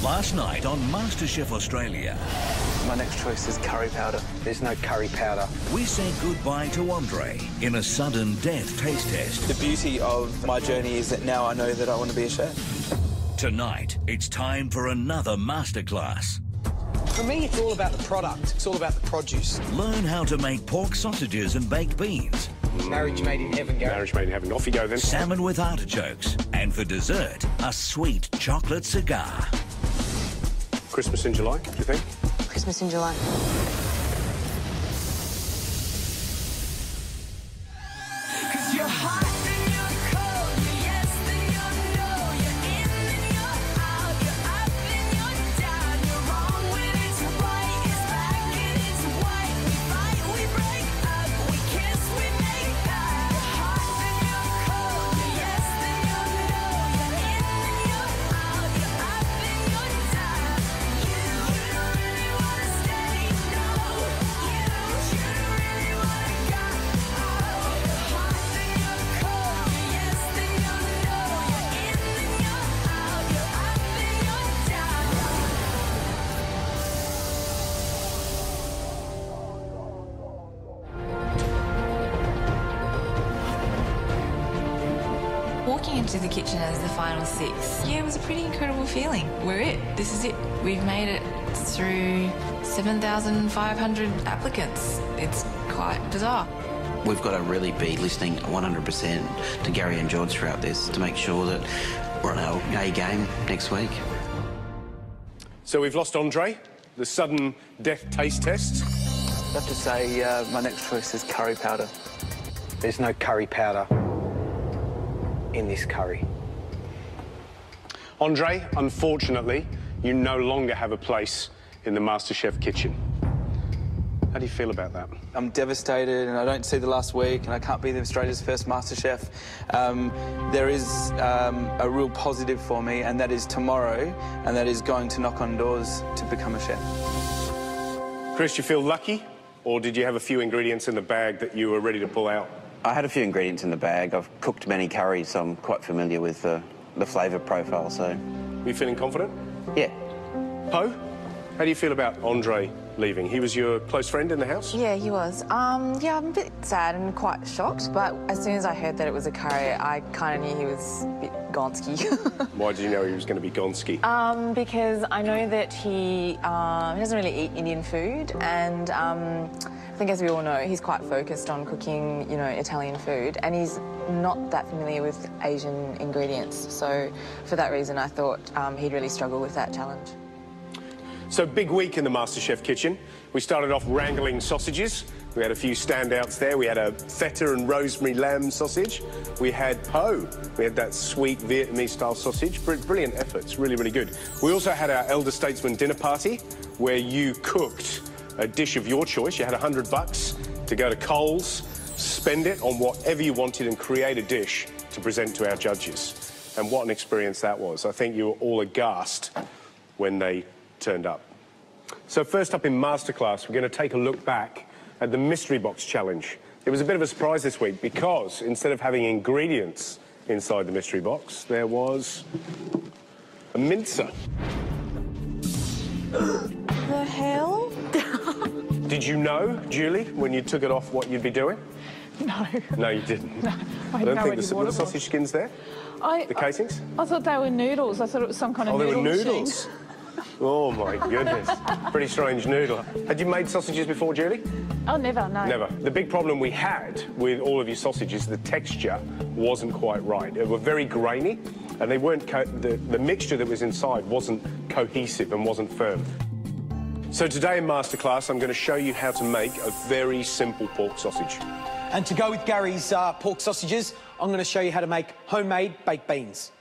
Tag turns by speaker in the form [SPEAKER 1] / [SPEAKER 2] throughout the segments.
[SPEAKER 1] Last night on MasterChef Australia.
[SPEAKER 2] My next choice is curry powder. There's no curry powder.
[SPEAKER 1] We said goodbye to Andre in a sudden death taste test.
[SPEAKER 2] The beauty of my journey is that now I know that I want to be a chef.
[SPEAKER 1] Tonight, it's time for another masterclass.
[SPEAKER 3] For me, it's all about the product. It's all about the produce.
[SPEAKER 1] Learn how to make pork sausages and baked beans.
[SPEAKER 3] Marriage made in heaven, Gary.
[SPEAKER 4] Marriage made in heaven. Off you go, then.
[SPEAKER 1] Salmon with artichokes. And for dessert, a sweet chocolate cigar.
[SPEAKER 4] Christmas in July, do you think?
[SPEAKER 5] Christmas in July.
[SPEAKER 6] Walking into the kitchen as the final six, yeah, it was a pretty incredible feeling. We're it. This is it. We've made it through 7,500 applicants. It's quite bizarre.
[SPEAKER 7] We've got to really be listening 100% to Gary and George throughout this to make sure that we're on our A game next week.
[SPEAKER 4] So we've lost Andre, the sudden death taste test.
[SPEAKER 2] I have to say my next choice is curry powder.
[SPEAKER 3] There's no curry powder in this curry.
[SPEAKER 4] Andre, unfortunately, you no longer have a place in the MasterChef kitchen. How do you feel about that?
[SPEAKER 2] I'm devastated, and I don't see the last week, and I can't be Australia's first MasterChef. There is a real positive for me, and that is tomorrow, and that is going to knock on doors to become a chef.
[SPEAKER 4] Chris, you feel lucky, or did you have a few ingredients in the bag that you were ready to pull out?
[SPEAKER 7] I had a few ingredients in the bag. I've cooked many curries, so I'm quite familiar with the flavour profile, so...
[SPEAKER 4] Are you feeling confident?
[SPEAKER 7] Yeah.
[SPEAKER 4] Poe, how do you feel about Andre leaving? He was your close friend in the house?
[SPEAKER 5] Yeah, he was. Yeah, I'm a bit sad and quite shocked, but as soon as I heard that it was a curry, I kind of knew he was a bit gonski.
[SPEAKER 4] Why did you know he was going to be gonski?
[SPEAKER 5] Because I know that he doesn't really eat Indian food, and I think, as we all know, he's quite focused on cooking, you know, Italian food, and he's not that familiar with Asian ingredients. So for that reason, I thought he'd really struggle with that challenge.
[SPEAKER 4] So, big week in the MasterChef kitchen. We started off wrangling sausages. We had a few standouts there. We had a feta and rosemary lamb sausage. We had Poe. We had that sweet Vietnamese-style sausage. Brilliant efforts, really, really good. We also had our elder statesman dinner party, where you cooked a dish of your choice. You had $100 to go to Coles, spend it on whatever you wanted and create a dish to present to our judges. And what an experience that was. I think you were all aghast when they turned up. So first up in Masterclass, we're going to take a look back at the Mystery Box Challenge. It was a bit of a surprise this week because instead of having ingredients inside the Mystery Box, there was a mincer.
[SPEAKER 5] The hell?
[SPEAKER 4] Did you know, Julie, when you took it off, what you'd be doing?
[SPEAKER 8] No.
[SPEAKER 4] No, you didn't.
[SPEAKER 8] No, I
[SPEAKER 4] don't
[SPEAKER 8] had
[SPEAKER 4] think
[SPEAKER 8] no
[SPEAKER 4] the
[SPEAKER 8] idea
[SPEAKER 4] sausage skins there? The casings?
[SPEAKER 8] I thought they were noodles. I thought it was some kind of noodle
[SPEAKER 4] they were
[SPEAKER 8] machine.
[SPEAKER 4] noodles? Oh, my goodness. Pretty strange noodle. Had you made sausages before, Julie?
[SPEAKER 8] Oh, never, no.
[SPEAKER 4] Never. The big problem we had with all of your sausages, the texture wasn't quite right. They were very grainy, and they weren't the mixture that was inside wasn't cohesive and wasn't firm. So today in Masterclass, I'm going to show you how to make a very simple pork sausage.
[SPEAKER 3] And to go with Gary's pork sausages, I'm going to show you how to make homemade baked beans.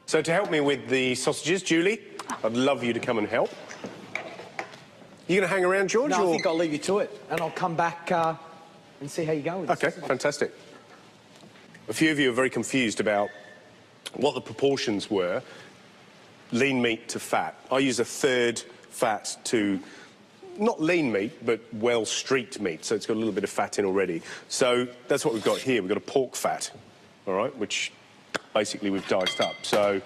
[SPEAKER 4] So to help me with the sausages, Julie, I'd love you to come and help. You going to hang around, George?
[SPEAKER 3] No,
[SPEAKER 4] or...
[SPEAKER 3] I think I'll leave you to it, and I'll come back and see how you go with this.
[SPEAKER 4] OK, fantastic. A few of you are very confused about what the proportions were, lean meat to fat. I use a third fat to, not lean meat, but well-streaked meat, so it's got a little bit of fat in already. So that's what we've got here. We've got a pork fat, all right, which basically we've diced up. So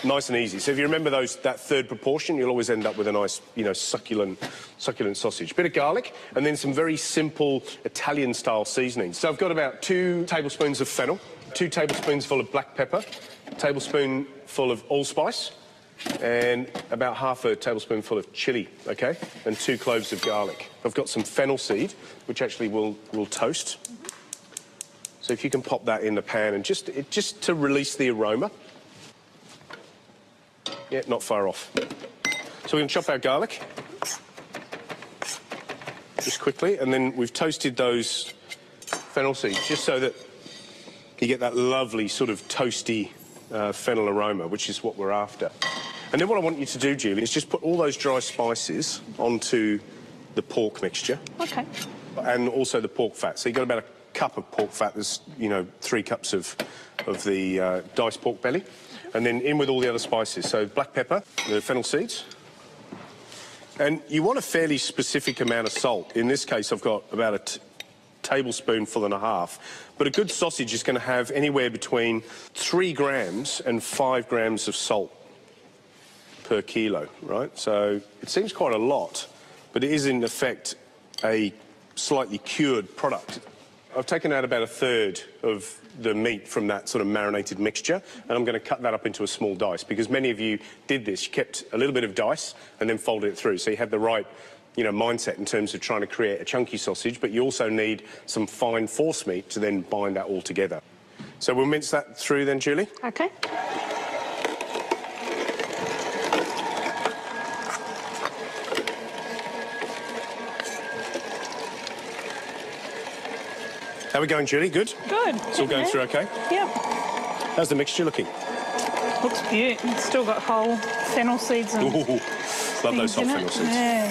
[SPEAKER 4] nice and easy. So if you remember that third proportion, you'll always end up with a nice, you know, succulent sausage. Bit of garlic, and then some very simple Italian-style seasonings. So I've got about 2 tablespoons of fennel, 2 tablespoons full of black pepper, a tablespoonful of allspice, and about half a tablespoonful of chilli, okay? And 2 cloves of garlic. I've got some fennel seed, which actually will toast. So if you can pop that in the pan and just to release the aroma. Yeah, not far off. So we're going to chop our garlic. Just quickly, and then we've toasted those fennel seeds just so that you get that lovely sort of toasty fennel aroma, which is what we're after. And then what I want you to do, Julie, is just put all those dry spices onto the pork mixture.
[SPEAKER 8] Okay.
[SPEAKER 4] And also the pork fat. So you've got about a cup of pork fat. There's, you know, 3 cups of the diced pork belly. And then in with all the other spices. So black pepper, the fennel seeds. And you want a fairly specific amount of salt. In this case, I've got about a tablespoonful and a half. But a good sausage is going to have anywhere between 3 grams and 5 grams of salt per kilo, right? So it seems quite a lot, but it is in effect a slightly cured product. I've taken out about 1/3 of the meat from that sort of marinated mixture, and I'm going to cut that up into a small dice, because many of you did this. You kept a little bit of dice and then folded it through, so you had the right, you know, mindset in terms of trying to create a chunky sausage, but you also need some fine force meat to then bind that all together. So we'll mince that through then, Julie.
[SPEAKER 8] Okay.
[SPEAKER 4] How are we going, Julie? Good?
[SPEAKER 8] Good.
[SPEAKER 4] It's all going through okay?
[SPEAKER 8] Yep.
[SPEAKER 4] How's the mixture looking?
[SPEAKER 8] Looks beautiful. It's still got whole fennel seeds and
[SPEAKER 4] Ooh, love those hot fennel seeds.
[SPEAKER 8] Yeah.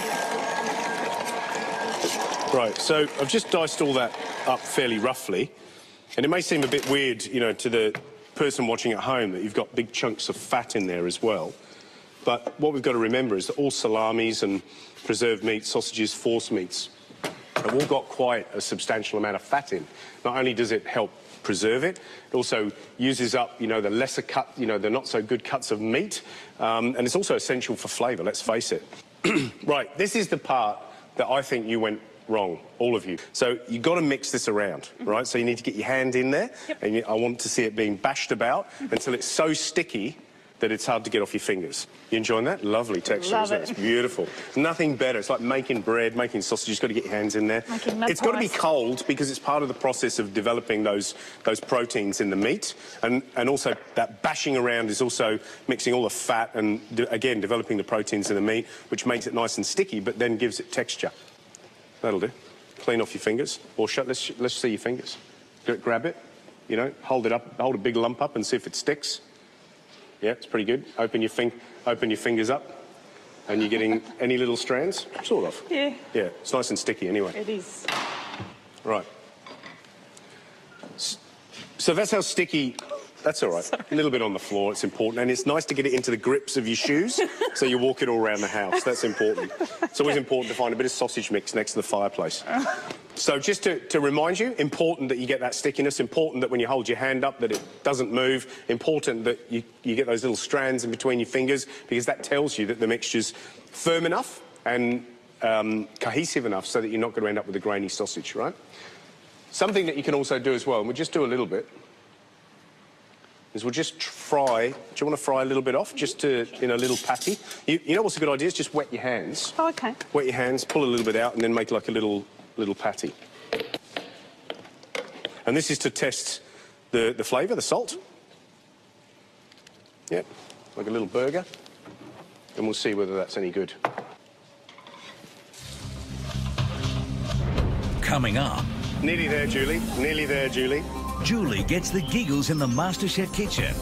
[SPEAKER 4] Right, so I've just diced all that up fairly roughly, and it may seem a bit weird, you know, to the person watching at home that you've got big chunks of fat in there as well. But what we've got to remember is that all salamis and preserved meats, sausages, force meats, have all got quite a substantial amount of fat in. Not only does it help preserve it, it also uses up, you know, the lesser cut, you know, the not so good cuts of meat, and it's also essential for flavour, let's face it. Right, this is the part that I think you went wrong, all of you. So you've got to mix this around, right? So you need to get your hand in there, and I want to see it being bashed about until it's so sticky that it's hard to get off your fingers. You enjoying that? Lovely texture,
[SPEAKER 8] Love
[SPEAKER 4] isn't it? It's beautiful. Nothing better. It's like making bread, making sausage. You've got to get your hands in there. It's got to be cold because it's part of the process of developing those proteins in the meat. And also that bashing around is also mixing all the fat and, again, developing the proteins in the meat, which makes it nice and sticky, but then gives it texture. That'll do. Clean off your fingers. Or let's see your fingers. Grab it, you know, hold it up, hold a big lump up and see if it sticks. Yeah, it's pretty good. Open your fingers up, and you're getting any little strands? Sort of.
[SPEAKER 8] Yeah.
[SPEAKER 4] Yeah, it's nice and sticky anyway.
[SPEAKER 8] It is.
[SPEAKER 4] Right. So that's how sticky... That's all right. Sorry. A little bit on the floor, it's important. And it's nice to get it into the grips of your shoes, so you walk it all around the house. That's important. It's always important to find a bit of sausage mix next to the fireplace. So just to remind you, important that you get that stickiness, important that when you hold your hand up that it doesn't move, important that you get those little strands in between your fingers, because that tells you that the mixture's firm enough and cohesive enough so that you're not going to end up with a grainy sausage, right? Something that you can also do as well, and we'll just do a little bit, is we'll just fry. Do you want to fry a little bit off, just in a little patty? You know what's a good idea? Is just wet your hands.
[SPEAKER 8] Oh, okay.
[SPEAKER 4] Wet your hands, pull a little bit out, and then make like a little patty. And this is to test the flavour, the salt. Yep, like a little burger. And we'll see whether that's any good.
[SPEAKER 1] Coming up.
[SPEAKER 4] Nearly there, Julie. Nearly there, Julie.
[SPEAKER 1] Julie gets the giggles in the MasterChef kitchen.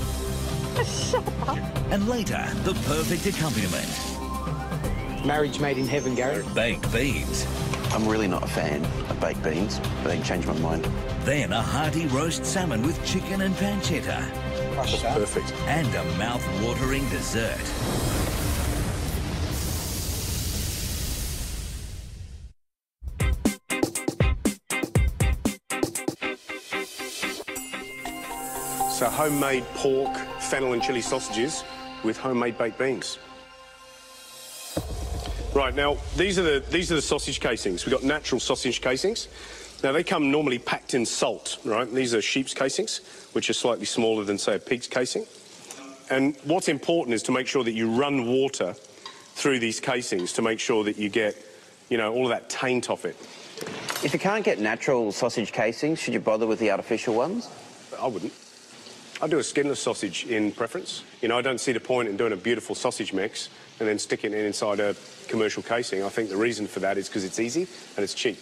[SPEAKER 8] Shut up.
[SPEAKER 1] And later, the perfect accompaniment.
[SPEAKER 3] Marriage made in heaven, Gary.
[SPEAKER 1] Baked beans.
[SPEAKER 7] I'm really not a fan of baked beans, but I can change my mind.
[SPEAKER 1] Then a hearty roast salmon with chicken and pancetta.
[SPEAKER 3] That's
[SPEAKER 4] perfect.
[SPEAKER 1] And a mouth-watering dessert.
[SPEAKER 4] So homemade pork, fennel and chilli sausages with homemade baked beans. Right, now, these are the sausage casings. We've got natural sausage casings. Now, they come normally packed in salt, right? These are sheep's casings, which are slightly smaller than, say, a pig's casing. And what's important is to make sure that you run water through these casings to make sure that you get, you know, all of that taint off it.
[SPEAKER 7] If you can't get natural sausage casings, should you bother with the artificial ones?
[SPEAKER 4] I wouldn't. I'd do a skinless sausage in preference. You know, I don't see the point in doing a beautiful sausage mix and then sticking it inside a commercial casing. I think the reason for that is because it's easy and it's cheap.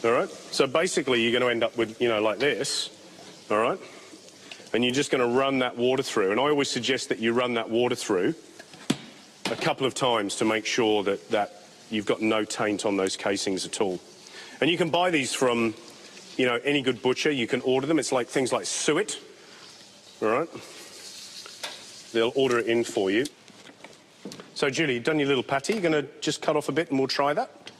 [SPEAKER 4] All right? So basically you're going to end up with, you know, like this, all right? And you're just going to run that water through. And I always suggest that you run that water through a couple of times to make sure that you've got no taint on those casings at all. And you can buy these from, you know, any good butcher. You can order them. It's like things like suet, all right? They'll order it in for you. So, Julie, you've done your little patty. You're going to just cut off a bit and we'll try that.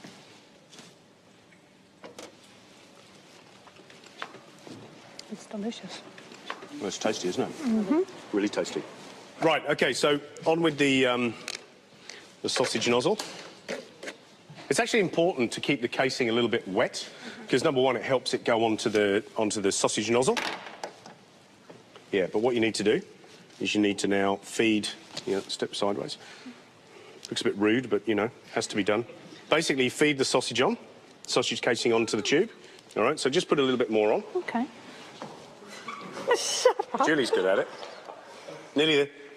[SPEAKER 8] It's delicious.
[SPEAKER 4] Well, it's tasty, isn't it? Mm-hmm. Really tasty. Right, OK, so on with the sausage nozzle. It's actually important to keep the casing a little bit wet because, number one, it helps it go onto the sausage nozzle. Yeah, but what you need to do is you need to now feed, you know, step sideways. Looks a bit rude, but, you know, has to be done. Basically, feed the sausage casing onto the tube. All right, so just put a little bit more on.
[SPEAKER 8] OK. Shut up.
[SPEAKER 4] Julie's good at it.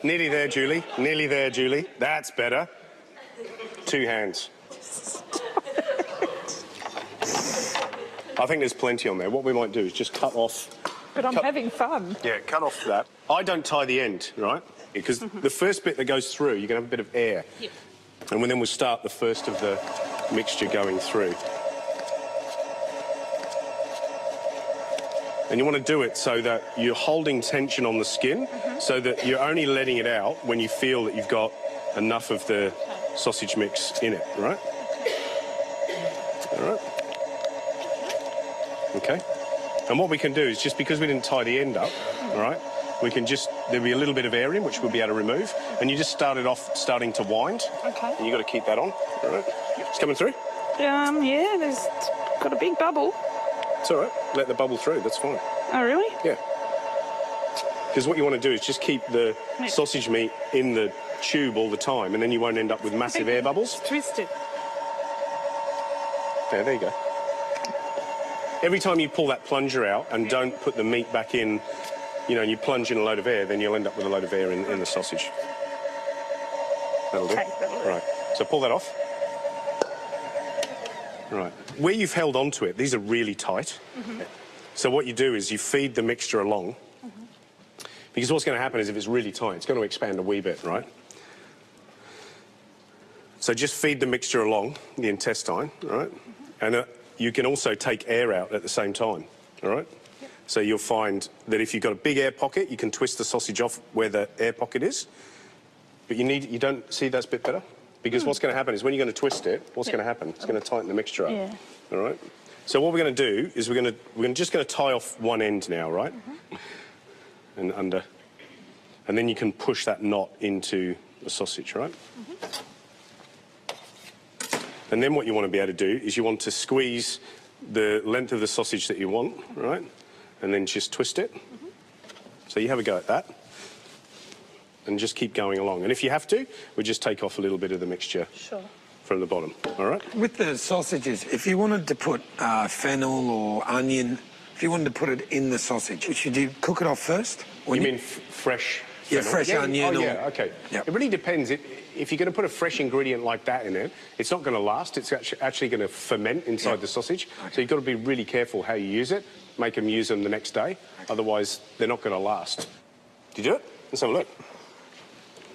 [SPEAKER 4] Nearly there, Julie. Nearly there, Julie. That's better. 2 hands. I think there's plenty on there. What we might do is just cut off...
[SPEAKER 8] But I'm having fun.
[SPEAKER 4] Yeah, cut off that. I don't tie the end, right? Because the first bit that goes through, you're going to have a bit of air. Yep. And then we'll start the first of the mixture going through. And you want to do it so that you're holding tension on the skin, so that you're only letting it out when you feel that you've got enough of the sausage mix in it, right? All right. Okay. And what we can do is, just because we didn't tie the end up, all right, we can just, there'll be a little bit of air in, which we'll be able to remove, and you just start it off starting to wind. Okay. And you've got to keep that on, all right? It's coming through?
[SPEAKER 8] Yeah, it's got a big bubble.
[SPEAKER 4] It's all right. Let the bubble through, that's fine.
[SPEAKER 8] Oh, really?
[SPEAKER 4] Yeah. Because what you want to do is just keep the sausage meat in the tube all the time, and then you won't end up with massive air bubbles.
[SPEAKER 8] Twist it.
[SPEAKER 4] Yeah, there you go. Every time you pull that plunger out and don't put the meat back in, you know, and you plunge in a load of air, then you'll end up with a load of air in the sausage. That'll do. Okay, that'll do. Right. So pull that off. Right. Where you've held onto it, these are really tight. So what you do is you feed the mixture along. Because what's going to happen is if it's really tight, it's going to expand a wee bit, right? So just feed the mixture along the intestine, right? And you can also take air out at the same time, all right? Yep. So you'll find that if you've got a big air pocket, you can twist the sausage off where the air pocket is. But you don't see that's a bit better? Because what's going to happen is when you're going to twist it, what's going to happen? It's going to tighten the mixture up. Yeah. All right? So what we're going to do is we're just going to tie off one end now, right? And under. And then you can push that knot into the sausage, right? And then what you want to be able to do is you want to squeeze the length of the sausage that you want, right? And then just twist it. So you have a go at that. And just keep going along. And if you have to, we'll just take off a little bit of the mixture from the bottom, all right? With the sausages, if you wanted to put fennel or onion, if you wanted to put it in the sausage, should you cook it off first? You mean fresh fennel? Yeah, fresh onion. Oh, yeah, OK. Yep. It really depends. If you're going to put a fresh ingredient like that in it, it's not going to last. It's actually going to ferment inside the sausage. Okay. So you've got to be really careful how you use it. Make them use them the next day. Okay. Otherwise, they're not going to last. Did you do it? Let's have a look.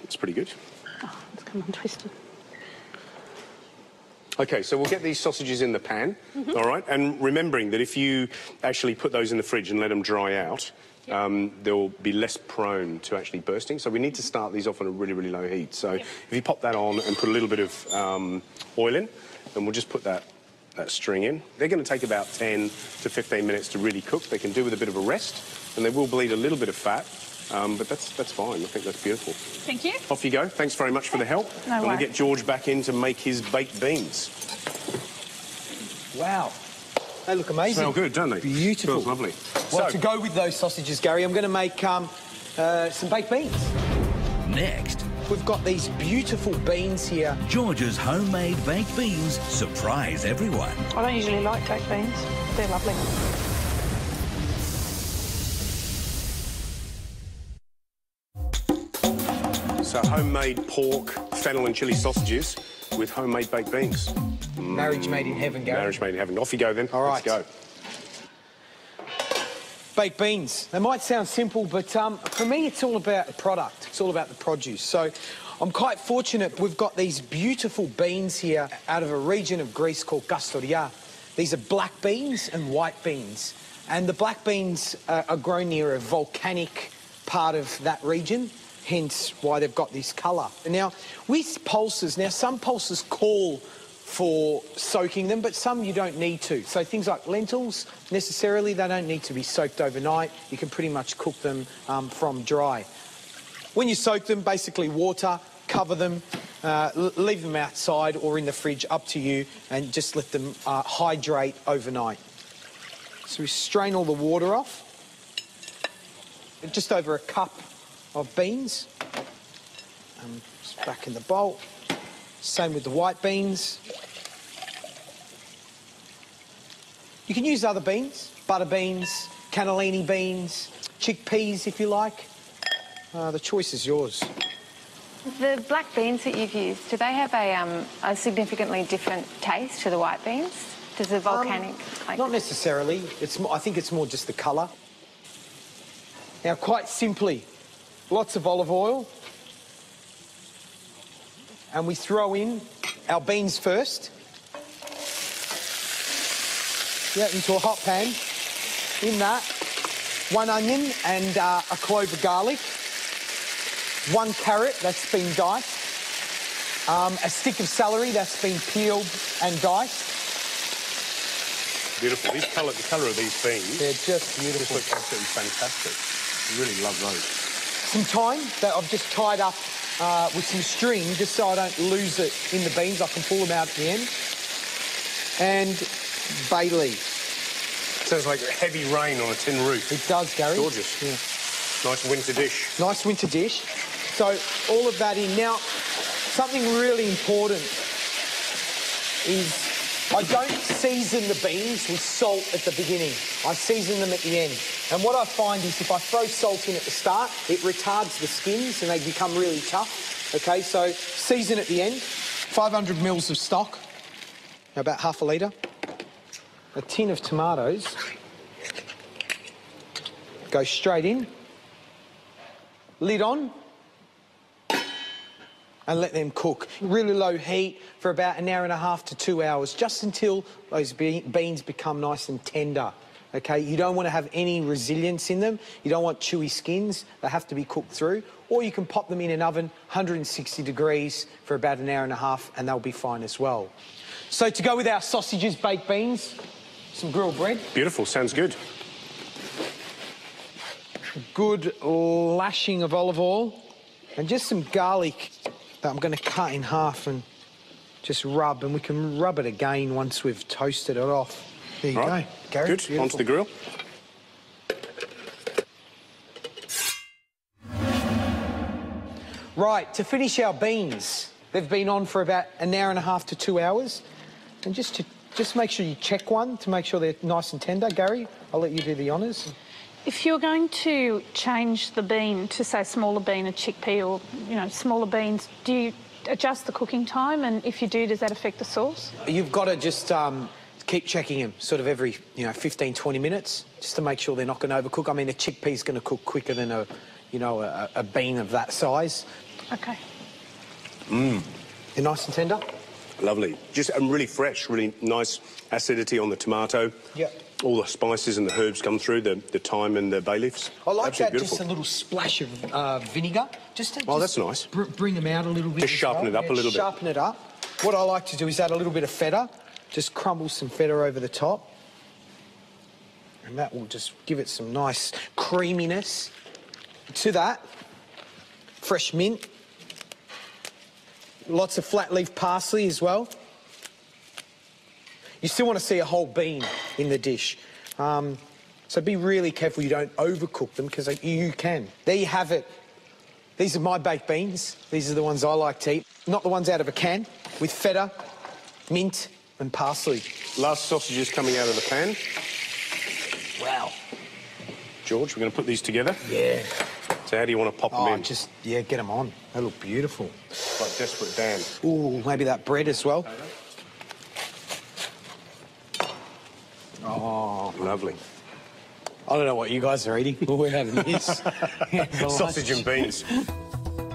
[SPEAKER 4] It's pretty good.
[SPEAKER 8] Oh, it's come untwisted.
[SPEAKER 4] OK, so we'll get these sausages in the pan, all right? And remembering that if you actually put those in the fridge and let them dry out, they'll be less prone to actually bursting. So we need to start these off on a really, really low heat. So if you pop that on and put a little bit of oil in, and we'll just put that that string in. They're going to take about 10 to 15 minutes to really cook. They can do with a bit of a rest, and they will bleed a little bit of fat, but that's fine. I think that's beautiful.
[SPEAKER 8] Thank you.
[SPEAKER 4] Off you go. Thanks very much for the help.
[SPEAKER 8] No
[SPEAKER 4] and we'll
[SPEAKER 8] worries.
[SPEAKER 4] get George back in to make his baked beans.
[SPEAKER 3] Wow. They look amazing.
[SPEAKER 4] Smell good, don't they?
[SPEAKER 3] Beautiful.
[SPEAKER 4] Smells lovely.
[SPEAKER 3] Well,
[SPEAKER 4] So,
[SPEAKER 3] to go with those sausages, Gary, I'm going to make some baked beans.
[SPEAKER 1] Next,
[SPEAKER 3] We've got these beautiful beans here.
[SPEAKER 1] George's homemade baked beans surprise everyone.
[SPEAKER 8] I don't usually like baked beans. They're lovely.
[SPEAKER 4] so homemade pork, fennel and chilli sausages with homemade baked beans.
[SPEAKER 3] Marriage made in heaven, Gary.
[SPEAKER 4] Marriage made in heaven. Off you go then.
[SPEAKER 3] All right.
[SPEAKER 4] Let's go.
[SPEAKER 3] Baked beans. They might sound simple, but for me, it's all about the product. It's all about the produce. So I'm quite fortunate. We've got these beautiful beans here out of a region of Greece called Kastoria. These are black beans and white beans. And the black beans are grown near a volcanic part of that region, hence why they've got this colour. Now, with pulses, some pulses call for soaking them, but some you don't need to. So things like lentils, necessarily, they don't need to be soaked overnight. You can pretty much cook them from dry. When you soak them, basically water, cover them, leave them outside or in the fridge, up to you, and just let them hydrate overnight. So we strain all the water off. Just over a cup of beans. Just back in the bowl. Same with the white beans. You can use other beans, butter beans, cannellini beans, chickpeas if you like. The choice is yours.
[SPEAKER 9] The black beans that you've used, do they have a significantly different taste to the white beans? Does the volcanic...
[SPEAKER 3] Not necessarily. I think it's more just the colour. Now, quite simply, lots of olive oil. And we throw in our beans first. Yeah, into a hot pan. In that, 1 onion and a clove of garlic. 1 carrot that's been diced. A stick of celery that's been peeled and diced.
[SPEAKER 4] Beautiful. The colour of these beans.
[SPEAKER 3] They're just beautiful.
[SPEAKER 4] Just look absolutely fantastic. I really love those.
[SPEAKER 3] Some thyme that I've just tied up with some string, just so I don't lose it in the beans. I can pull them out at the end. And bay leaf.
[SPEAKER 4] Sounds like heavy rain on a tin roof.
[SPEAKER 3] It does, Gary.
[SPEAKER 4] Gorgeous.
[SPEAKER 3] Yeah.
[SPEAKER 4] Nice winter dish.
[SPEAKER 3] Nice winter dish. So all of that in. Now, something really important is I don't season the beans with salt at the beginning. I season them at the end. And what I find is if I throw salt in at the start, it retards the skins and they become really tough. OK, so season at the end. 500 mils of stock, about half a litre. A tin of tomatoes. Go straight in. Lid on. And let them cook. Really low heat for about 1.5 hours to 2 hours, just until those beans become nice and tender. OK, you don't want to have any resilience in them. You don't want chewy skins. They have to be cooked through. Or you can pop them in an oven, 160 degrees for about 1.5 hours, and they'll be fine as well. So to go with our sausages, baked beans, some grilled bread.
[SPEAKER 4] Beautiful. Sounds good.
[SPEAKER 3] Good lashing of olive oil and just some garlic that I'm going to cut in half and just rub, and we can rub it again once we've toasted it off. There you go, Gary.
[SPEAKER 4] Good.
[SPEAKER 3] Beautiful.
[SPEAKER 4] Onto the grill.
[SPEAKER 3] Right, to finish our beans, they've been on for about 1.5 hours to 2 hours, and just make sure you check one to make sure they're nice and tender. Gary, I'll let you do the honours.
[SPEAKER 8] If you're going to change the bean to, say, smaller bean, a chickpea or, smaller beans, do you adjust the cooking time? And if you do, does that affect the sauce?
[SPEAKER 3] You've got to just keep checking them sort of every, 15, 20 minutes just to make sure they're not going to overcook. I mean, a chickpea's going to cook quicker than a bean of that size.
[SPEAKER 8] OK.
[SPEAKER 3] They're nice and tender?
[SPEAKER 4] Lovely. And really fresh, really nice acidity on the tomato.
[SPEAKER 3] Yep.
[SPEAKER 4] All the spices and the herbs come through, the thyme and the bay leaves.
[SPEAKER 3] I like
[SPEAKER 4] Absolutely
[SPEAKER 3] that,
[SPEAKER 4] beautiful.
[SPEAKER 3] just a little splash of vinegar.
[SPEAKER 4] Oh, that's nice.
[SPEAKER 3] Bring them out a little bit.
[SPEAKER 4] Just sharpen it up a little bit.
[SPEAKER 3] Sharpen it up. What I like to do is add a little bit of feta just crumble some feta over the top. And that will just give it some nice creaminess. To that, fresh mint. Lots of flat leaf parsley as well. You still want to see a whole bean in the dish. So be really careful you don't overcook them, because you can. There you have it. These are my baked beans. These are the ones I like to eat. Not the ones out of a can, with feta, mint and parsley.
[SPEAKER 4] Last sausages coming out of the pan.
[SPEAKER 3] Wow.
[SPEAKER 4] George, we're going to put these together.
[SPEAKER 3] Yeah.
[SPEAKER 4] So how do you want to pop them in?
[SPEAKER 3] Just, get them on. They look beautiful.
[SPEAKER 4] Like Desperate Dan.
[SPEAKER 3] Ooh, maybe that bread as well. Oh,
[SPEAKER 4] lovely.
[SPEAKER 3] I don't know what you guys are eating, but we're having this.
[SPEAKER 4] Sausage and beans.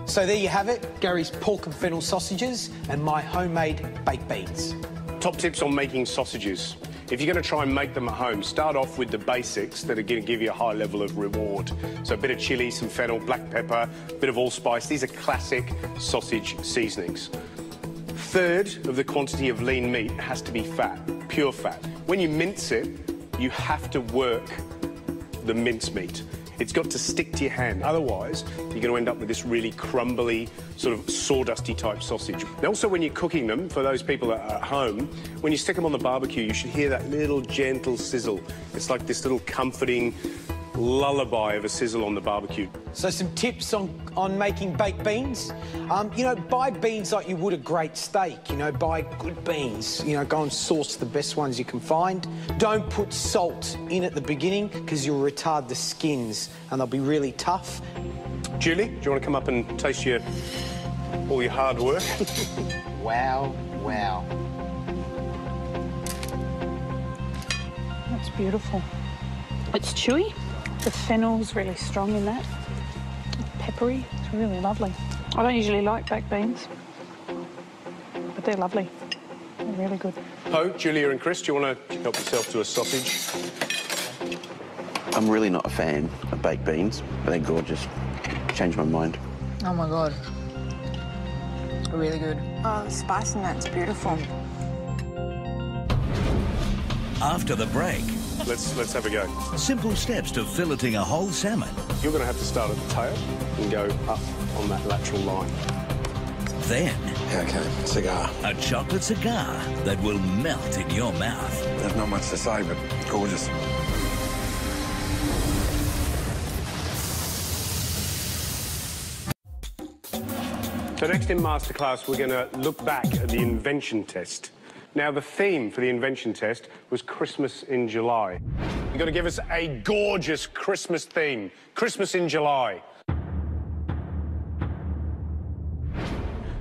[SPEAKER 3] So there you have it, Gary's pork and fennel sausages and my homemade baked beans.
[SPEAKER 4] Top tips on making sausages. If you're going to try and make them at home, start off with the basics that are going to give you a high level of reward. So a bit of chilli, some fennel, black pepper, a bit of allspice. These are classic sausage seasonings. Third of the quantity of lean meat has to be fat, pure fat. When you mince it, you have to work the mince meat. It's got to stick to your hand. Otherwise, you're going to end up with this really crumbly, sort of sawdusty type sausage. And also, when you're cooking them, for those people at home, when you stick them on the barbecue, you should hear that little gentle sizzle. It's like this little comforting lullaby of a sizzle on the barbecue.
[SPEAKER 3] So some tips on making baked beans. You know, buy beans like you would a great steak. You know, buy good beans. You know, go and source the best ones you can find. Don't put salt in at the beginning, because you'll retard the skins and they'll be really tough.
[SPEAKER 4] Julie, do you want to come up and taste all your hard work?
[SPEAKER 3] Wow, wow.
[SPEAKER 8] That's beautiful. It's chewy. The fennel's really strong in that. Peppery. It's really lovely. I don't usually like baked beans, but they're lovely. They're really good.
[SPEAKER 4] Poe, Julia and Chris, do you want to help yourself to a sausage?
[SPEAKER 7] I'm really not a fan of baked beans, but they're gorgeous. Changed my mind.
[SPEAKER 5] Oh my God. Really good.
[SPEAKER 9] Oh, the spice in that's beautiful.
[SPEAKER 1] After the break,
[SPEAKER 4] Let's have a go.
[SPEAKER 1] simple steps to filleting a whole salmon.
[SPEAKER 4] You're going to have to start at the tail and go up on that lateral line.
[SPEAKER 1] Then,
[SPEAKER 10] Okay, cigar.
[SPEAKER 1] a chocolate cigar that will melt in your mouth.
[SPEAKER 10] There's not much to say, but gorgeous.
[SPEAKER 4] So next in Masterclass, we're going to look back at the invention test. Now, the theme for the invention test was Christmas in July. You've got to give us a gorgeous Christmas theme. Christmas in July.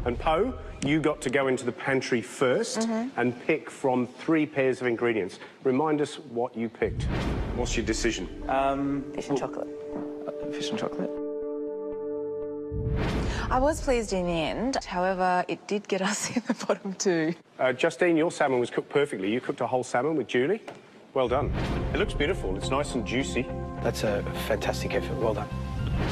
[SPEAKER 4] And Poe, you got to go into the pantry first and pick from 3 pairs of ingredients. Remind us what you picked. What's your decision?
[SPEAKER 5] Fish and chocolate.
[SPEAKER 2] Fish and chocolate.
[SPEAKER 5] I was pleased in the end. However, it did get us in the bottom 2.
[SPEAKER 4] Justine, your salmon was cooked perfectly. You cooked a whole salmon with Julie. Well done. It looks beautiful. It's nice and juicy.
[SPEAKER 3] That's a fantastic effort. Well done.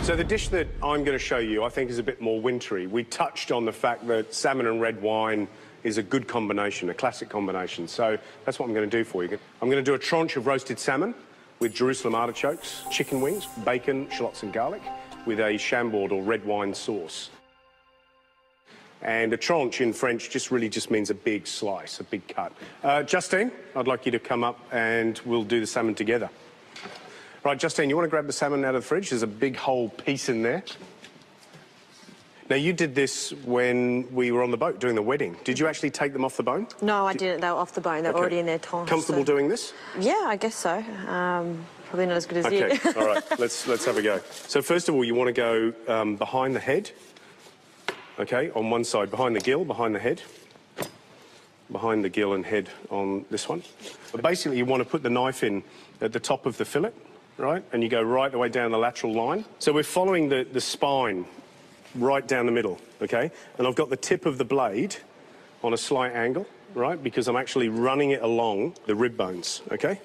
[SPEAKER 4] So the dish that I'm going to show you, I think, is a bit more wintry. We touched on the fact that salmon and red wine is a good combination, a classic combination. So that's what I'm going to do for you. I'm going to do a tranche of roasted salmon with Jerusalem artichokes, chicken wings, bacon, shallots and garlic, with a chambord or red wine sauce. And a tranche in French just means a big slice, a big cut. Justine, I'd like you to come up and we'll do the salmon together. Right, Justine, you want to grab the salmon out of the fridge? There's a big whole piece in there. Now, you did this when we were on the boat doing the wedding. Did you actually take them off the bone?
[SPEAKER 11] No, I didn't. They were off the bone. They were already in their tongue.
[SPEAKER 4] Comfortable doing this?
[SPEAKER 11] Yeah, I guess so. Probably not as good as you.
[SPEAKER 4] Okay, all right, let's have a go. So first of all, you want to go behind the head, okay, on one side, behind the gill, behind the head, behind the gill and head on this one. But basically, you want to put the knife in at the top of the fillet, right, and you go right the way down the lateral line. So we're following the spine right down the middle, okay, and I've got the tip of the blade on a slight angle, right, because I'm actually running it along the rib bones, okay,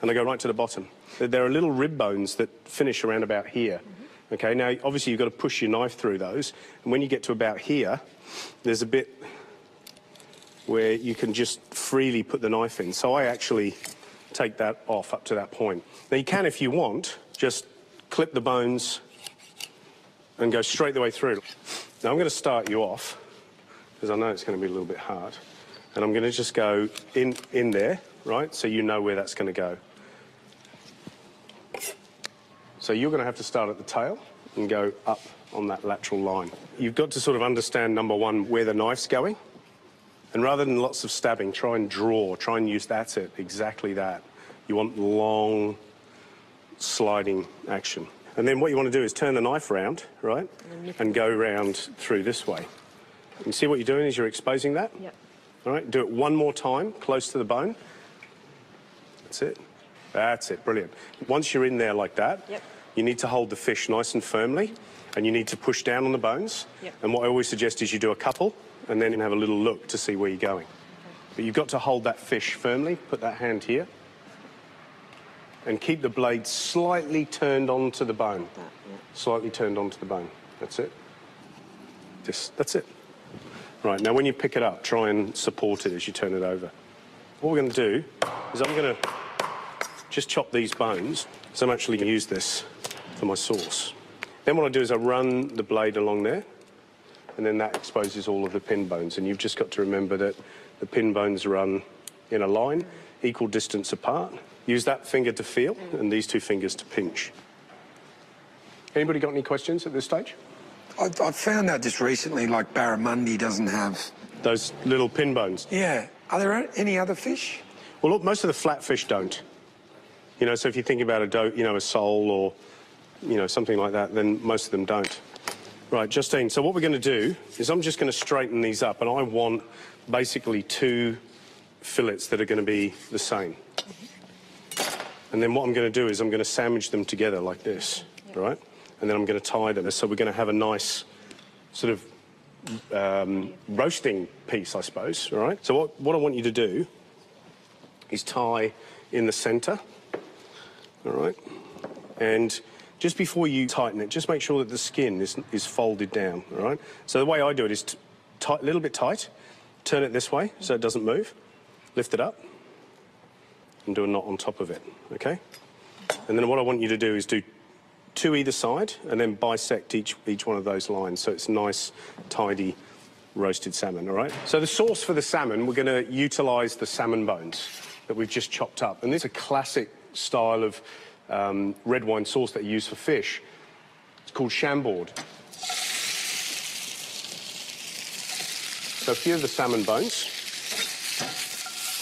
[SPEAKER 4] and I go right to the bottom. There are little rib bones that finish around about here. Okay, now, obviously, you've got to push your knife through those. And when you get to about here, there's a bit where you can just freely put the knife in. So I actually take that off up to that point. Now you can, if you want, just clip the bones and go straight the way through. Now I'm going to start you off, because I know it's going to be a little bit hard. And I'm going to just go in there, right, so you know where that's going to go. So you're going to have to start at the tail and go up on that lateral line. You've got to sort of understand, number one, where the knife's going. And rather than lots of stabbing, try and draw, try and use, that's it, exactly that. You want long, sliding action. And then what you want to do is turn the knife round, right, and go round through this way. You see what you're doing is you're exposing that?
[SPEAKER 11] Yep.
[SPEAKER 4] All right, do it one more time, close to the bone. That's it. That's it, brilliant. Once you're in there like that, you need to hold the fish nice and firmly, and you need to push down on the bones. And what I always suggest is you do a couple, and then have a little look to see where you're going. But you've got to hold that fish firmly, put that hand here, and keep the blade slightly turned onto the bone. Slightly turned onto the bone. That's it. That's it. Right, now when you pick it up, try and support it as you turn it over. What we're going to do is I'm going to just chop these bones, so I'm actually going to use this for my sauce. Then what I do is I run the blade along there, and then that exposes all of the pin bones. And you've just got to remember that the pin bones run in a line, equal distance apart. Use that finger to feel, and these two fingers to pinch. Anybody got any questions at this stage?
[SPEAKER 10] I've found out just recently, like barramundi doesn't have...
[SPEAKER 4] Those little pin bones?
[SPEAKER 10] Yeah. Are there any other fish?
[SPEAKER 4] Well, look, most of the flatfish don't. You know, so if you think about a sole or, something like that, then most of them don't. Right, Justine, so what we're going to do is I'm just going to straighten these up, and I want basically 2 fillets that are going to be the same. And then what I'm going to do is I'm going to sandwich them together like this, right? And then I'm going to tie them. So we're going to have a nice sort of roasting piece, I suppose, all right? So what I want you to do is tie in the centre, all right? And just before you tighten it, just make sure that the skin is folded down, all right? So the way I do it is a little bit tight, turn it this way so it doesn't move, lift it up, and do a knot on top of it, okay? And then what I want you to do is do 2 either side and then bisect each one of those lines so it's nice, tidy, roasted salmon, all right? So the sauce for the salmon, we're going to utilise the salmon bones that we've just chopped up. And this is a classic style of red wine sauce that you use for fish. It's called Chambord. So a few of the salmon bones.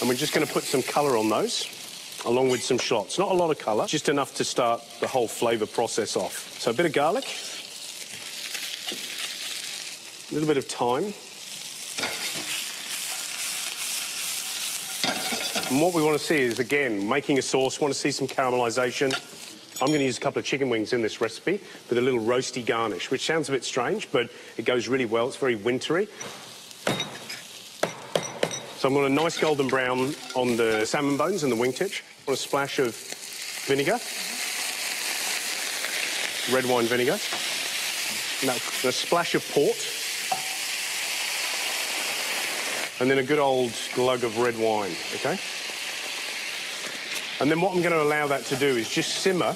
[SPEAKER 4] And we're just going to put some colour on those, along with some shallots. Not a lot of colour, just enough to start the whole flavour process off. So a bit of garlic, a little bit of thyme. And what we want to see is, again, making a sauce, want to see some caramelisation. I'm going to use a couple of chicken wings in this recipe with a little roasty garnish, which sounds a bit strange, but it goes really well. It's very wintry. So I'm going a nice golden brown on the salmon bones and the wingtips. I want a splash of vinegar, red wine vinegar, and a splash of port, and then a good old glug of red wine, okay? And then what I'm going to allow that to do is just simmer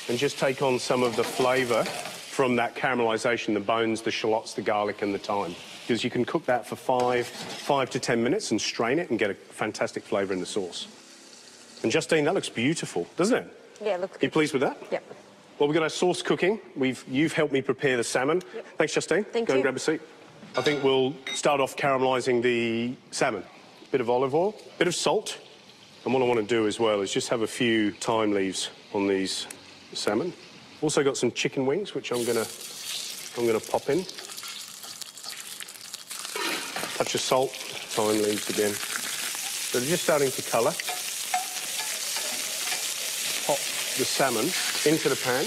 [SPEAKER 4] and just take on some of the flavour from that caramelisation, the bones, the shallots, the garlic and the thyme. Because you can cook that for 5 to 10 minutes and strain it and get a fantastic flavour in the sauce. And Justine, that looks beautiful, doesn't it?
[SPEAKER 11] Yeah, it looks good.
[SPEAKER 4] You pleased with that?
[SPEAKER 11] Yep.
[SPEAKER 4] Well, we've got our sauce cooking. You've helped me prepare the salmon. Yep. Thanks, Justine.
[SPEAKER 11] Thank
[SPEAKER 4] Go
[SPEAKER 11] you.
[SPEAKER 4] and grab a seat. I think we'll start off caramelising the salmon. Bit of olive oil, bit of salt. And what I want to do as well is just have a few thyme leaves on these salmon. Also got some chicken wings, which I'm gonna pop in. Touch of salt, thyme leaves again. So they're just starting to colour. Pop the salmon into the pan.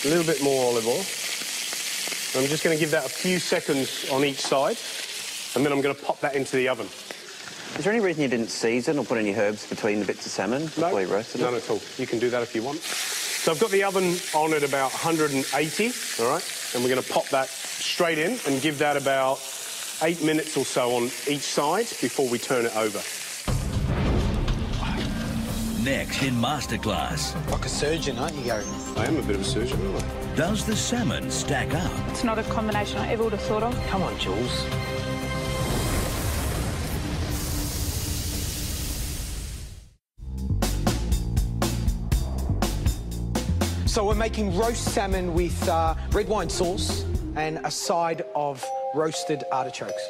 [SPEAKER 4] A little bit more olive oil. I'm just going to give that a few seconds on each side, and then I'm going to pop that into the oven.
[SPEAKER 7] Is there any reason you didn't season or put any herbs between the bits of salmon before you roasted it?
[SPEAKER 4] None at all. You can do that if you want. So I've got the oven on at about 180, all right? And we're going to pop that straight in and give that about 8 minutes or so on each side before we turn it over.
[SPEAKER 1] Next in Masterclass.
[SPEAKER 3] Like a surgeon, aren't you, Gary?
[SPEAKER 4] I am a bit of a surgeon, aren't I?
[SPEAKER 1] Does the salmon stack up?
[SPEAKER 8] It's not a combination I ever would have thought of.
[SPEAKER 3] Come on, Jules. So we're making roast salmon with red wine sauce and a side of roasted artichokes.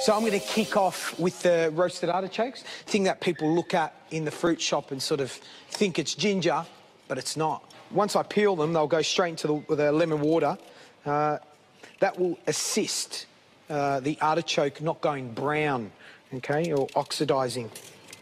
[SPEAKER 3] So I'm going to kick off with the roasted artichokes, thing that people look at in the fruit shop and sort of think it's ginger, but it's not. Once I peel them, they'll go straight into the lemon water. That will assist the artichoke not going brown, okay, or oxidising.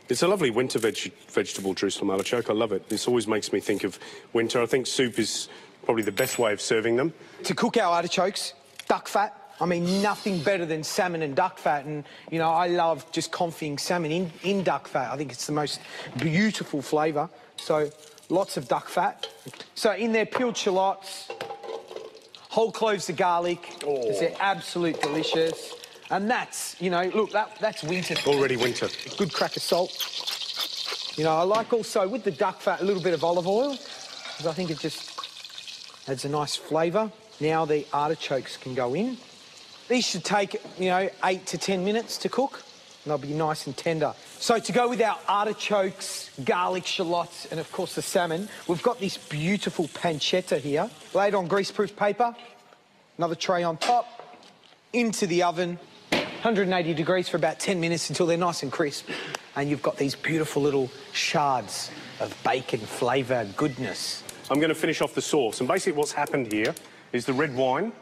[SPEAKER 4] It's a lovely winter vegetable, Jerusalem artichoke. I love it. This always makes me think of winter. I think soup is probably the best way of serving them.
[SPEAKER 3] To cook our artichokes, duck fat. I mean, nothing better than salmon and duck fat. And, you know, I love just confying salmon in duck fat. I think it's the most beautiful flavour. So, lots of duck fat. So, in there, peeled shallots, whole cloves of garlic. Oh. They're absolute delicious. And that's, you know, look, that's winter.
[SPEAKER 4] Already winter.
[SPEAKER 3] A good crack of salt. You know, I like also, with the duck fat, a little bit of olive oil, because I think it just adds a nice flavour. Now the artichokes can go in. These should take, you know, 8 to 10 minutes to cook, and they'll be nice and tender. So to go with our artichokes, garlic, shallots, and of course the salmon, we've got this beautiful pancetta here, laid on greaseproof paper, another tray on top, into the oven, 180 degrees for about 10 minutes until they're nice and crisp. And you've got these beautiful little shards of bacon flavour goodness.
[SPEAKER 4] I'm going to finish off the sauce, and basically what's happened here is the red wine,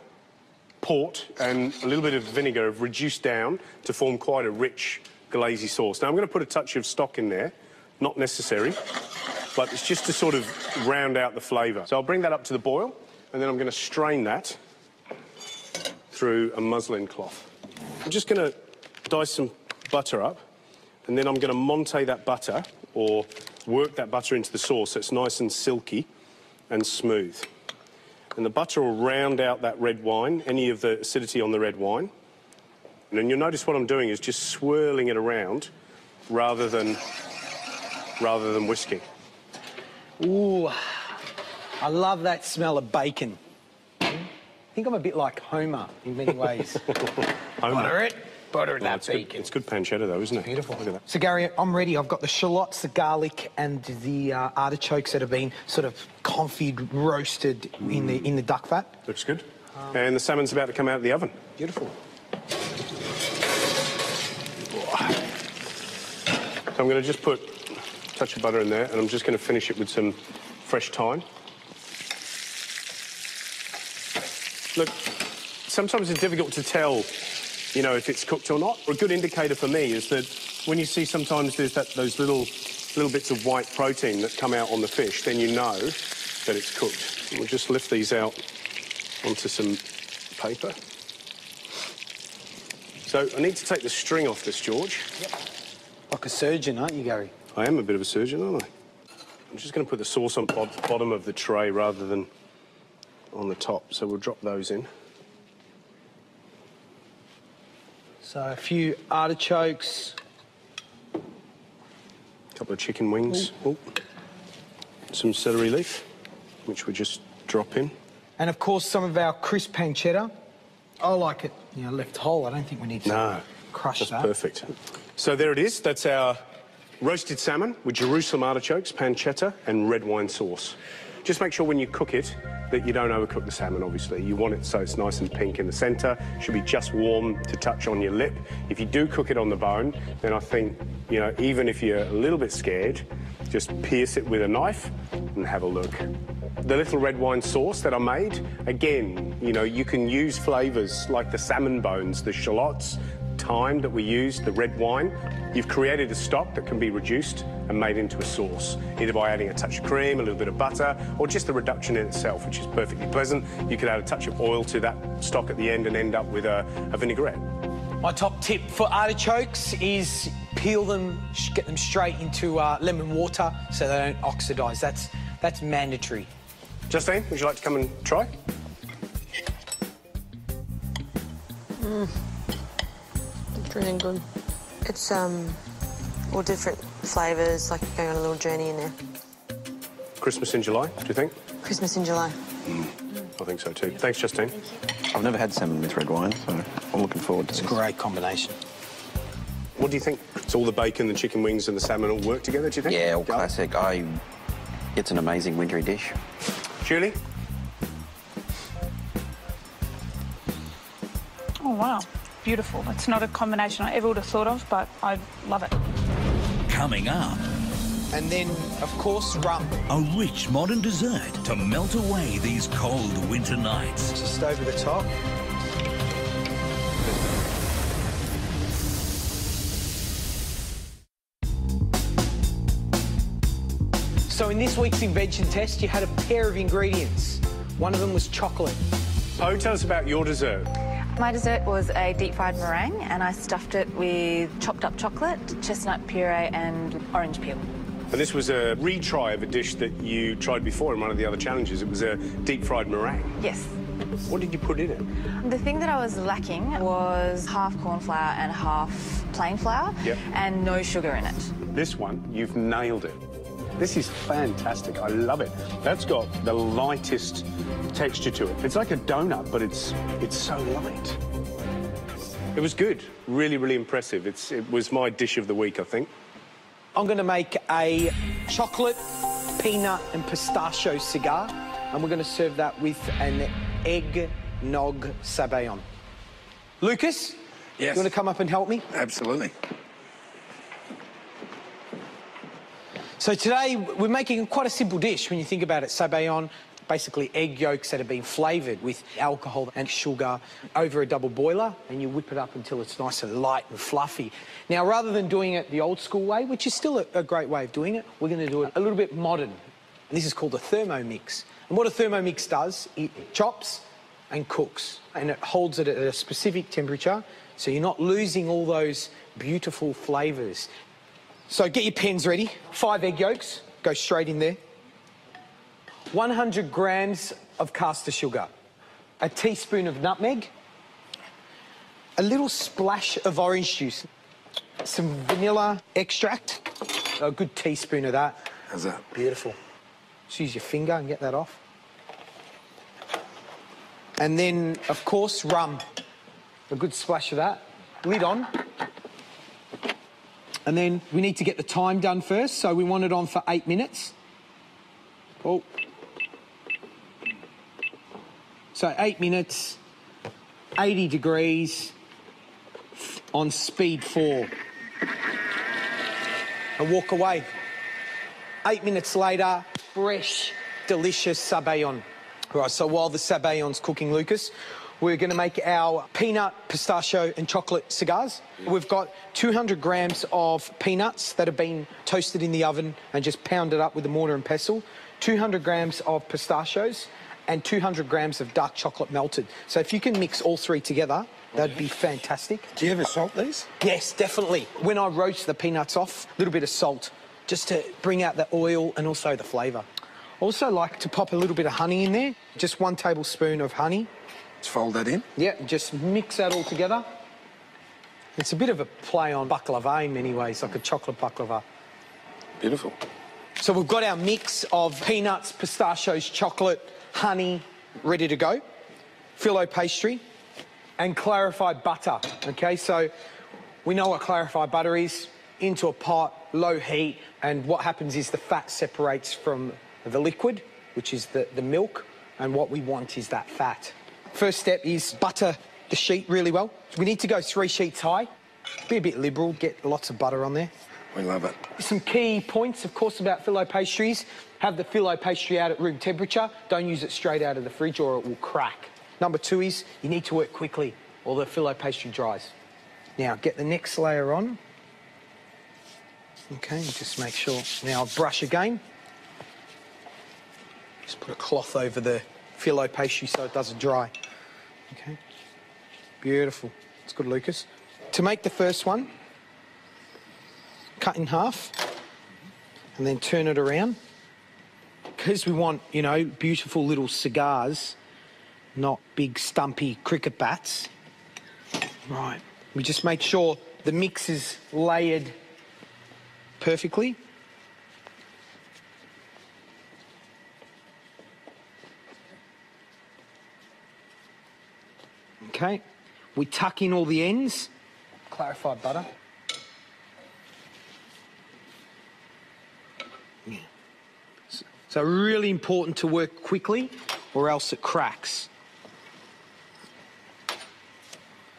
[SPEAKER 4] port and a little bit of vinegar have reduced down to form quite a rich glazy sauce. Now I'm going to put a touch of stock in there, not necessary, but it's just to sort of round out the flavour. So I'll bring that up to the boil, and then I'm going to strain that through a muslin cloth. I'm just going to dice some butter up, and then I'm going to monte that butter, or work that butter into the sauce so it's nice and silky and smooth. And the butter will round out that red wine, any of the acidity on the red wine. And then you'll notice what I'm doing is just swirling it around rather than whisking.
[SPEAKER 3] Ooh, I love that smell of bacon. I think I'm a bit like Homer in many ways.
[SPEAKER 4] Homer.
[SPEAKER 3] Butter that bacon.
[SPEAKER 4] It's good pancetta though, isn't it?
[SPEAKER 3] Beautiful.
[SPEAKER 4] Look at that.
[SPEAKER 3] So Gary, I'm ready. I've got the shallots, the garlic, and the artichokes that have been sort of confied, roasted in the duck fat.
[SPEAKER 4] Looks good. And the salmon's about to come out of the oven.
[SPEAKER 3] Beautiful.
[SPEAKER 4] So I'm going to just put a touch of butter in there, and I'm just going to finish it with some fresh thyme. Look, sometimes it's difficult to tell, you know, if it's cooked or not. A good indicator for me is that when you see sometimes there's those little bits of white protein that come out on the fish, then you know that it's cooked. We'll just lift these out onto some paper. So I need to take the string off this, George.
[SPEAKER 3] Yep. Like a surgeon, aren't you, Gary?
[SPEAKER 4] I am a bit of a surgeon, aren't I? I'm just going to put the sauce on the bottom of the tray rather than on the top, so we'll drop those in.
[SPEAKER 3] So a few artichokes.
[SPEAKER 4] A couple of chicken wings. Ooh. Some celery leaf, which we just drop in.
[SPEAKER 3] And of course some of our crisp pancetta. I like it, you know, left whole. I don't think we need to crush that.
[SPEAKER 4] That's perfect. So there it is. That's our roasted salmon with Jerusalem artichokes, pancetta and red wine sauce. Just make sure when you cook it that you don't overcook the salmon, obviously. You want it so it's nice and pink in the centre. Should be just warm to touch on your lip. If you do cook it on the bone, then I think, you know, even if you're a little bit scared, just pierce it with a knife and have a look. The little red wine sauce that I made, again, you know, you can use flavours like the salmon bones, the shallots, thyme that we used, the red wine. You've created a stock that can be reduced and made into a sauce, either by adding a touch of cream, a little bit of butter, or just the reduction in itself, which is perfectly pleasant. You could add a touch of oil to that stock at the end and end up with a vinaigrette.
[SPEAKER 3] My top tip for artichokes is peel them, get them straight into lemon water so they don't oxidise. That's mandatory.
[SPEAKER 4] Justine, would you like to come and try?
[SPEAKER 11] Really good. It's all different flavours, like going on a little journey in there.
[SPEAKER 4] Christmas in July, do you think?
[SPEAKER 11] Christmas in July.
[SPEAKER 4] I think so too. Thanks, Justine.
[SPEAKER 7] I've never had salmon with red wine, so I'm looking forward to this.
[SPEAKER 3] It's a great combination.
[SPEAKER 4] What do you think? It's all the bacon, the chicken wings and the salmon all work together, do you think?
[SPEAKER 7] Yeah, all classic. It's an amazing wintry dish.
[SPEAKER 4] Julie?
[SPEAKER 8] Oh, wow. Beautiful. It's not a combination I ever would have thought of, but I love it.
[SPEAKER 1] Coming up,
[SPEAKER 3] And then, of course, rum.
[SPEAKER 1] a rich modern dessert to melt away these cold winter nights.
[SPEAKER 3] Just over the top. So in this week's invention test, you had a pair of ingredients. One of them was chocolate.
[SPEAKER 4] Poe, tell us about your dessert.
[SPEAKER 5] My dessert was a deep-fried meringue, and I stuffed it with chopped-up chocolate, chestnut puree and orange peel.
[SPEAKER 4] And this was a retry of a dish that you tried before in one of the other challenges. It was a deep-fried meringue.
[SPEAKER 5] Yes.
[SPEAKER 4] What did you put in it?
[SPEAKER 5] The thing that I was lacking was half corn flour and half plain flour,
[SPEAKER 4] Yep.
[SPEAKER 5] and no sugar in it.
[SPEAKER 4] This one, you've nailed it. This is fantastic. I love it. That's got the lightest texture to it. It's like a donut, but it's so light. It was good. Really, really impressive. It was my dish of the week, I think.
[SPEAKER 3] I'm going to make a chocolate, peanut and pistachio cigar, and we're going to serve that with an eggnog sabayon. Lucas?
[SPEAKER 10] Yes.
[SPEAKER 3] You want to come up and help me?
[SPEAKER 10] Absolutely.
[SPEAKER 3] So today we're making quite a simple dish when you think about it. Sabayon, basically egg yolks that have been flavoured with alcohol and sugar over a double boiler, and you whip it up until it's nice and light and fluffy. Now, rather than doing it the old school way, which is still a great way of doing it, we're going to do it a little bit modern. And this is called a Thermomix. And what a Thermomix does, it chops and cooks, and it holds it at a specific temperature, so you're not losing all those beautiful flavours. So get your pens ready. 5 egg yolks, go straight in there. 100 grams of caster sugar. A teaspoon of nutmeg. A little splash of orange juice. Some vanilla extract. A good teaspoon of that.
[SPEAKER 10] How's that?
[SPEAKER 3] Beautiful. Just use your finger and get that off. And then, of course, rum. A good splash of that. Lid on. And then we need to get the time done first, so we want it on for 8 minutes. Oh. So 8 minutes, 80 degrees, on speed 4. And walk away. 8 minutes later, fresh, delicious sabayon. All right, so while the sabayon's cooking, Lucas, we're going to make our peanut, pistachio and chocolate cigars. We've got 200 grams of peanuts that have been toasted in the oven and just pounded up with a mortar and pestle, 200 grams of pistachios and 200 grams of dark chocolate melted. So if you can mix all three together, that'd be fantastic.
[SPEAKER 10] Do you ever salt these?
[SPEAKER 3] Yes, definitely. When I roast the peanuts off, a little bit of salt, just to bring out the oil and also the flavour. Also like to pop a little bit of honey in there, just 1 tablespoon of honey.
[SPEAKER 10] Let's fold that in.
[SPEAKER 3] Yeah, just mix that all together. It's a bit of a play on baklava in many ways, like a chocolate baklava.
[SPEAKER 10] Beautiful.
[SPEAKER 3] So we've got our mix of peanuts, pistachios, chocolate, honey, ready to go. Filo pastry and clarified butter, okay? So we know what clarified butter is. Into a pot, low heat, and what happens is the fat separates from the liquid, which is the milk, and what we want is that fat. First step is butter the sheet really well. So we need to go 3 sheets high. Be a bit liberal, get lots of butter on there.
[SPEAKER 10] We love it.
[SPEAKER 3] Some key points, of course, about filo pastries. Have the filo pastry out at room temperature. Don't use it straight out of the fridge or it will crack. Number 2 is you need to work quickly or the filo pastry dries. Now, get the next layer on. Okay, just make sure. Now, brush again. Just put a cloth over the filo pastry so it doesn't dry. Okay, beautiful. It's good, Lucas. To make the first one, cut in half and then turn it around. Because we want, you know, beautiful little cigars, not big stumpy cricket bats. Right, We just make sure the mix is layered perfectly. Okay, we tuck in all the ends, clarified butter. Yeah. So really important to work quickly or else it cracks.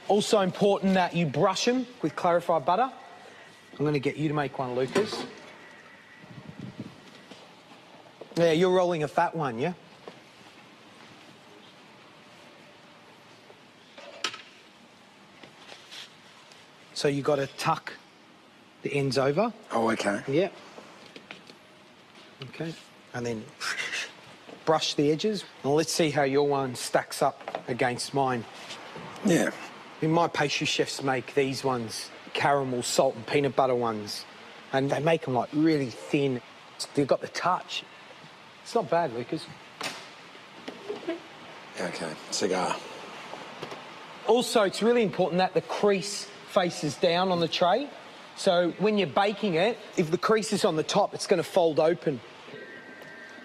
[SPEAKER 3] Also important that you brush them with clarified butter. I'm going to get you to make one, Lucas. Yeah, you're rolling a fat one, yeah? So you got to tuck the ends over.
[SPEAKER 10] Oh, okay.
[SPEAKER 3] Yeah. Okay. And then brush the edges. And let's see how your one stacks up against mine.
[SPEAKER 10] Yeah.
[SPEAKER 3] I mean, my pastry chefs make these ones, caramel, salt and peanut butter ones. And they make them like really thin. They've got the touch. It's not bad, Lucas.
[SPEAKER 10] Okay, cigar.
[SPEAKER 3] Also, it's really important that the crease faces down on the tray. So when you're baking it, if the crease is on the top, it's going to fold open.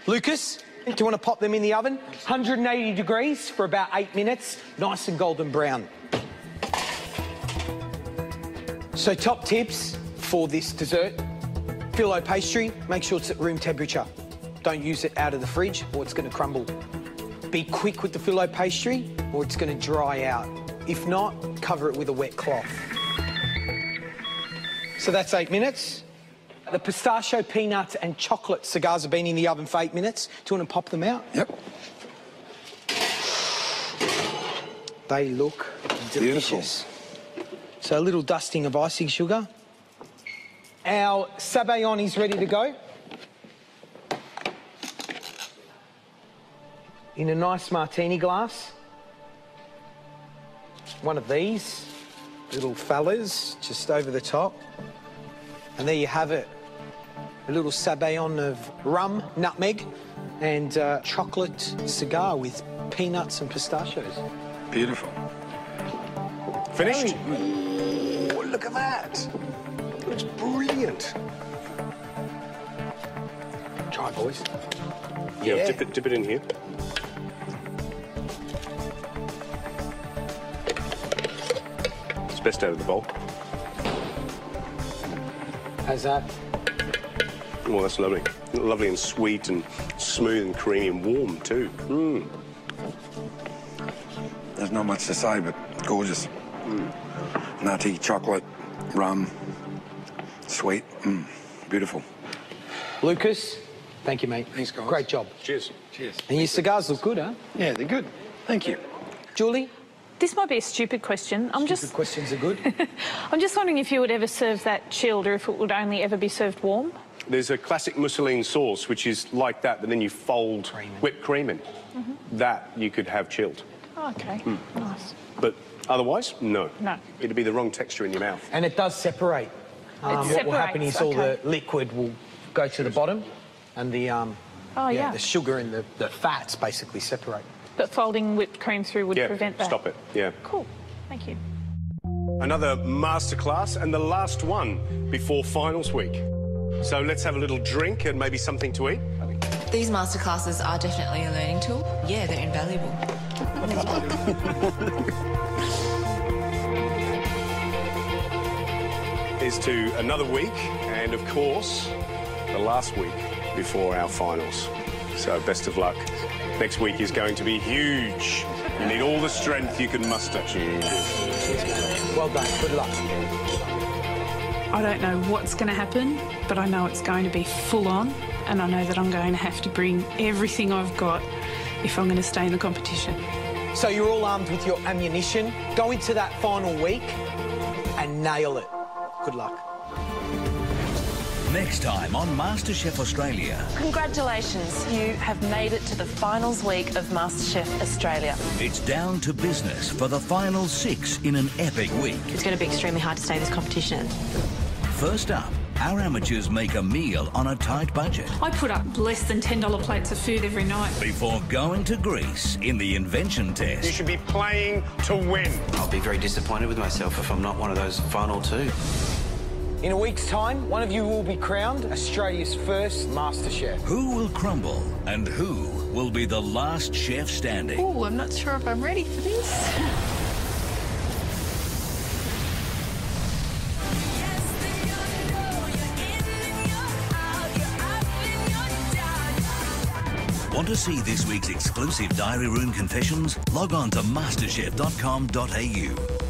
[SPEAKER 3] Lucas, do you want to pop them in the oven? 180 degrees for about 8 minutes, nice and golden brown. So top tips for this dessert. Filo pastry, make sure it's at room temperature. Don't use it out of the fridge or it's going to crumble. Be quick with the filo pastry or it's going to dry out. If not, cover it with a wet cloth. So that's 8 minutes. The pistachio, peanut and chocolate cigars have been in the oven for 8 minutes. Do you want to pop them out?
[SPEAKER 10] Yep.
[SPEAKER 3] They look delicious. So a little dusting of icing sugar. Our sabayon is ready to go. In a nice martini glass. One of these little fellas just over the top. And there you have it. A little sabayon of rum, nutmeg, and chocolate cigar with peanuts and pistachios.
[SPEAKER 10] Beautiful.
[SPEAKER 4] Finished?
[SPEAKER 10] Oh, look at that. Looks brilliant.
[SPEAKER 3] Try, boys.
[SPEAKER 4] Yeah, dip it in here. It's best out of the bowl.
[SPEAKER 3] How's that?
[SPEAKER 4] Oh, that's lovely. Lovely and sweet and smooth and creamy and warm too. Mm.
[SPEAKER 10] There's not much to say, but gorgeous. Nutty, chocolate, rum, sweet. Beautiful.
[SPEAKER 3] Lucas, thank you, mate.
[SPEAKER 10] Thanks, guys.
[SPEAKER 3] Great job.
[SPEAKER 4] Cheers.
[SPEAKER 10] Cheers.
[SPEAKER 3] And your cigars look good, huh?
[SPEAKER 10] Yeah, they're good. Thank you.
[SPEAKER 3] Julie?
[SPEAKER 8] This might be a stupid question.
[SPEAKER 3] Stupid questions are good.
[SPEAKER 8] I'm just wondering if you would ever serve that chilled or if it would only ever be served warm.
[SPEAKER 4] There's a classic mousseline sauce which is like that, but then you fold whipped cream in. That you could have chilled.
[SPEAKER 8] Oh, okay, nice.
[SPEAKER 4] But otherwise, no.
[SPEAKER 8] No.
[SPEAKER 4] It'd be the wrong texture in your mouth.
[SPEAKER 3] And it does separate. What will happen is all the liquid will go to the bottom and the the sugar and the fats basically separate.
[SPEAKER 8] But folding whipped cream through would prevent that?
[SPEAKER 4] Stop it, yeah.
[SPEAKER 8] Cool, thank you.
[SPEAKER 4] Another masterclass and the last one before finals week. So let's have a little drink and maybe something to eat.
[SPEAKER 6] These masterclasses are definitely a learning tool. Yeah, they're invaluable.
[SPEAKER 4] Here's to another week and, of course, the last week before our finals. So best of luck. Next week is going to be huge. You need all the strength you can muster.
[SPEAKER 3] Well done. Good luck.
[SPEAKER 8] I don't know what's going to happen, but I know it's going to be full on, and I know that I'm going to have to bring everything I've got if I'm going to stay in the competition.
[SPEAKER 3] So you're all armed with your ammunition. Go into that final week and nail it. Good luck.
[SPEAKER 1] Next time on MasterChef Australia.
[SPEAKER 12] Congratulations, you have made it to the finals week of MasterChef Australia.
[SPEAKER 1] It's down to business for the final 6 in an epic week.
[SPEAKER 11] It's going to be extremely hard to stay in this competition.
[SPEAKER 1] First up, our amateurs make a meal on a tight budget
[SPEAKER 8] I put up less than $10 plates of food every night.
[SPEAKER 1] before going to Greece in the invention test.
[SPEAKER 4] You should be playing to win.
[SPEAKER 7] I'll be very disappointed with myself if I'm not one of those final two.
[SPEAKER 3] In a week's time, one of you will be crowned Australia's first MasterChef.
[SPEAKER 1] Who will crumble and who will be the last chef standing?
[SPEAKER 6] Oh, I'm not sure if I'm ready for this.
[SPEAKER 1] Want to see this week's exclusive diary room confessions? Log on to masterchef.com.au.